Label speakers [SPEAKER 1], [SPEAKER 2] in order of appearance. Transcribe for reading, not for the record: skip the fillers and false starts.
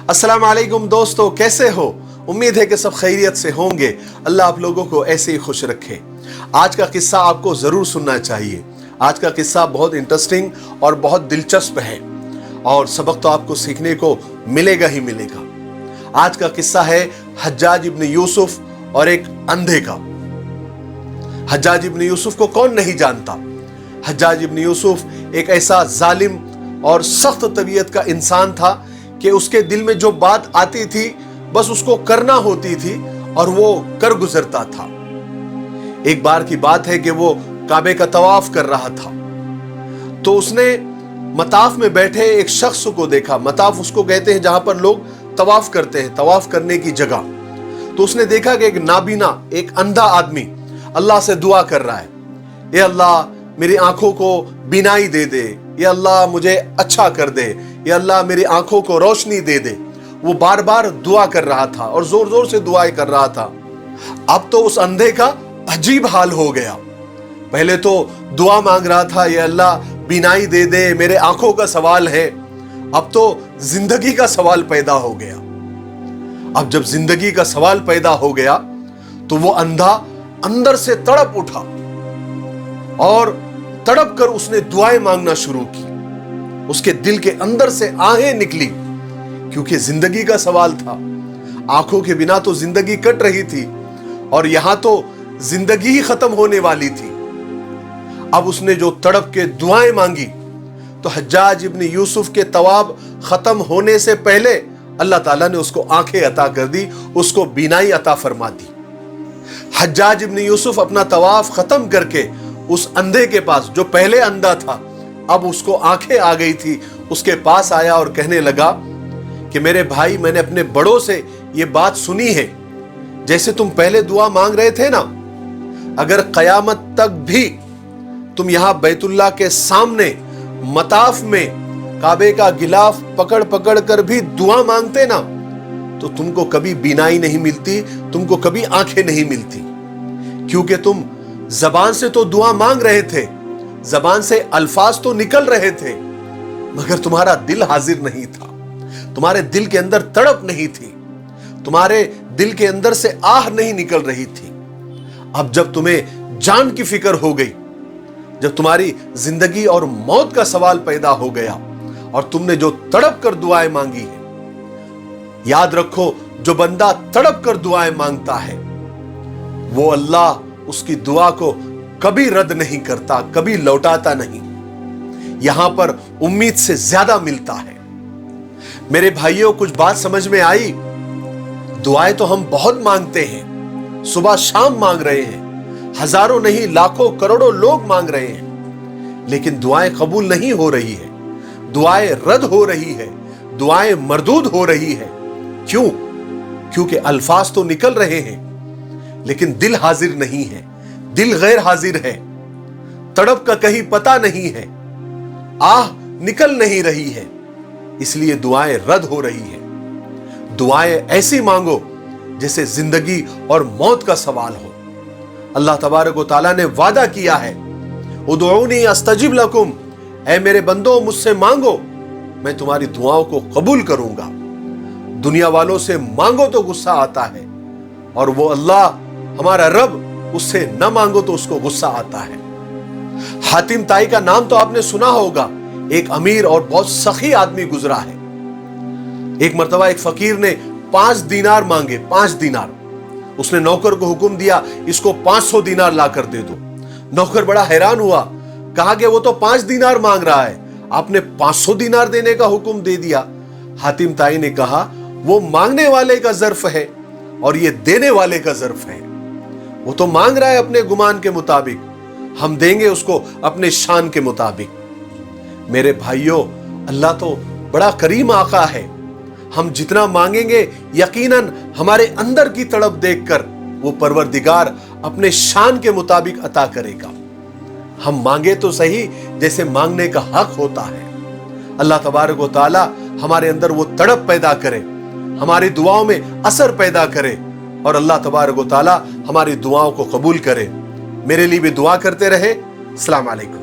[SPEAKER 1] अस्सलाम वालेकुम दोस्तों, कैसे हो? उम्मीद है कि सब खैरियत से होंगे। अल्लाह आप लोगों को ऐसे ही खुश रखे। आज का किस्सा आपको ज़रूर सुनना चाहिए। आज का किस्सा बहुत इंटरेस्टिंग और बहुत दिलचस्प है और सबक तो आपको सीखने को मिलेगा ही मिलेगा। आज का किस्सा है हज्जाज इब्न यूसुफ और एक अंधे का। हज्जाज इब्न यूसुफ को कौन नहीं जानता? हज्जाज इब्न यूसुफ एक ऐसा जालिम और सख्त तबीयत का इंसान था कि उसके दिल में जो बात आती थी बस उसको करना होती थी और वो कर गुजरता था। एक बार की बात है कि वो काबे का तवाफ कर रहा था तो उसने मताफ में बैठे एक शख्स को देखा। मताफ उसको कहते हैं जहां पर लोग तवाफ करते हैं, तवाफ करने की जगह। तो उसने देखा कि एक नाबीना, एक अंधा आदमी अल्लाह से दुआ कर रहा है, ये अल्लाह मेरी आंखों को बीनाई दे दे, ये अल्लाह मुझे अच्छा कर दे, ये अल्लाह मेरी आंखों को रोशनी दे दे। वो बार बार दुआ कर रहा था और जोर जोर से दुआएं कर रहा था। अब तो उस अंधे का अजीब हाल हो गया। पहले तो दुआ मांग रहा था, ये अल्लाह बीनाई दे दे, मेरे आंखों का सवाल है। अब तो जिंदगी का सवाल पैदा हो गया। अब जब जिंदगी का सवाल पैदा हो गया तो वो अंधा अंदर से तड़प उठा और तड़प कर उसने दुआएं मांगना शुरू की। उसके दिल के अंदर से आहें निकली क्योंकि जिंदगी का सवाल था। आंखों के बिना तो जिंदगी कट रही थी और यहां तो जिंदगी ही खत्म होने वाली थी। अब उसने जो तड़प के दुआएं मांगी तो हज्जाज इब्न यूसुफ के तवाब खत्म होने से पहले अल्लाह ताला ने उसको आंखें अता कर दी, उसको बीनाई अता फरमा दी। हज्जाज इब्न यूसुफ अपना तवाफ खत्म करके उस अंधे के पास, जो पहले अंधा था अब उसको आंखें आ गई थी, उसके पास आया और कहने लगा कि मेरे भाई, मैंने अपने बड़ों से ये बात सुनी है, जैसे तुम पहले दुआ मांग रहे थे ना, अगर कयामत तक भी तुम यहां बैतुल्लाह के सामने मताफ में काबे का गिलाफ पकड़ पकड़ कर भी दुआ मांगते ना तो तुमको कभी बीनाई नहीं मिलती, तुमको कभी आंखें नहीं मिलती। क्योंकि तुम जबान से तो दुआ मांग रहे थे, जबान से अल्फाज तो निकल रहे थे, मगर तुम्हारा दिल हाजिर नहीं था, तुम्हारे दिल के अंदर तड़प नहीं थी, तुम्हारे दिल के अंदर से आह नहीं निकल रही थी। अब जब तुम्हें जान की फिक्र हो गई, जब तुम्हारी जिंदगी और मौत का सवाल पैदा हो गया और तुमने जो तड़प कर दुआएं मांगी है, याद रखो, जो बंदा तड़प कर दुआएं मांगता है वो अल्लाह उसकी दुआ को कभी रद्द नहीं करता, कभी लौटाता नहीं। यहां पर उम्मीद से ज्यादा मिलता है। मेरे भाइयों, कुछ बात समझ में आई? दुआएं तो हम बहुत मांगते हैं, सुबह शाम मांग रहे हैं, हजारों नहीं लाखों करोड़ों लोग मांग रहे हैं, लेकिन दुआएं कबूल नहीं हो रही है, दुआएं रद्द हो रही है, दुआएं मरदूद हो रही है। क्यों? क्योंकि अल्फाज तो निकल रहे हैं लेकिन दिल हाजिर नहीं है, दिल गैर हाजिर है, तड़प का कहीं पता नहीं है, आह निकल नहीं रही है, इसलिए दुआएं रद्द हो रही है। दुआएं ऐसी मांगो जैसे जिंदगी और मौत का सवाल हो। अल्लाह तबारक व तआला ने वादा किया है, उदऊनी अस्तजिब लकुम, ऐ मेरे बंदो मुझसे मांगो, मैं तुम्हारी दुआओं को कबूल करूंगा। दुनिया वालों से मांगो तो गुस्सा आता है और वो अल्लाह हमारा रब, उससे न मांगो तो उसको गुस्सा आता है। हातिम ताई का नाम तो आपने सुना होगा, एक अमीर और बहुत सखी आदमी गुजरा है। एक मर्तबा एक फकीर ने 5 दीनार मांगे, 5 दीनार। उसने नौकर को हुक्म दिया, इसको 500 दीनार ला कर दे दो। नौकर बड़ा हैरान हुआ, कहा कि वो तो 5 दीनार मांग रहा है, आपने 500 दीनार देने का हुक्म दे दिया। हातिम ताई ने कहा, वो मांगने वाले का ज़र्फ है और ये देने वाले का ज़र्फ है। वो तो मांग रहा है अपने गुमान के मुताबिक, हम देंगे उसको अपने शान के मुताबिक। मेरे भाइयों, अल्लाह तो बड़ा करीम आका है। हम जितना मांगेंगे यकीनन हमारे अंदर की तड़प देखकर वो परवरदिगार अपने शान के मुताबिक अता करेगा। हम मांगे तो सही जैसे मांगने का हक होता है। अल्लाह तबारक व तआला हमारे अंदर वो तड़प पैदा करे, हमारी दुआओं में असर पैदा करे और अल्लाह तबारक व तआला हमारी दुआओं को कबूल करे। मेरे लिए भी दुआ करते रहे। अस्सलाम वालेकुम।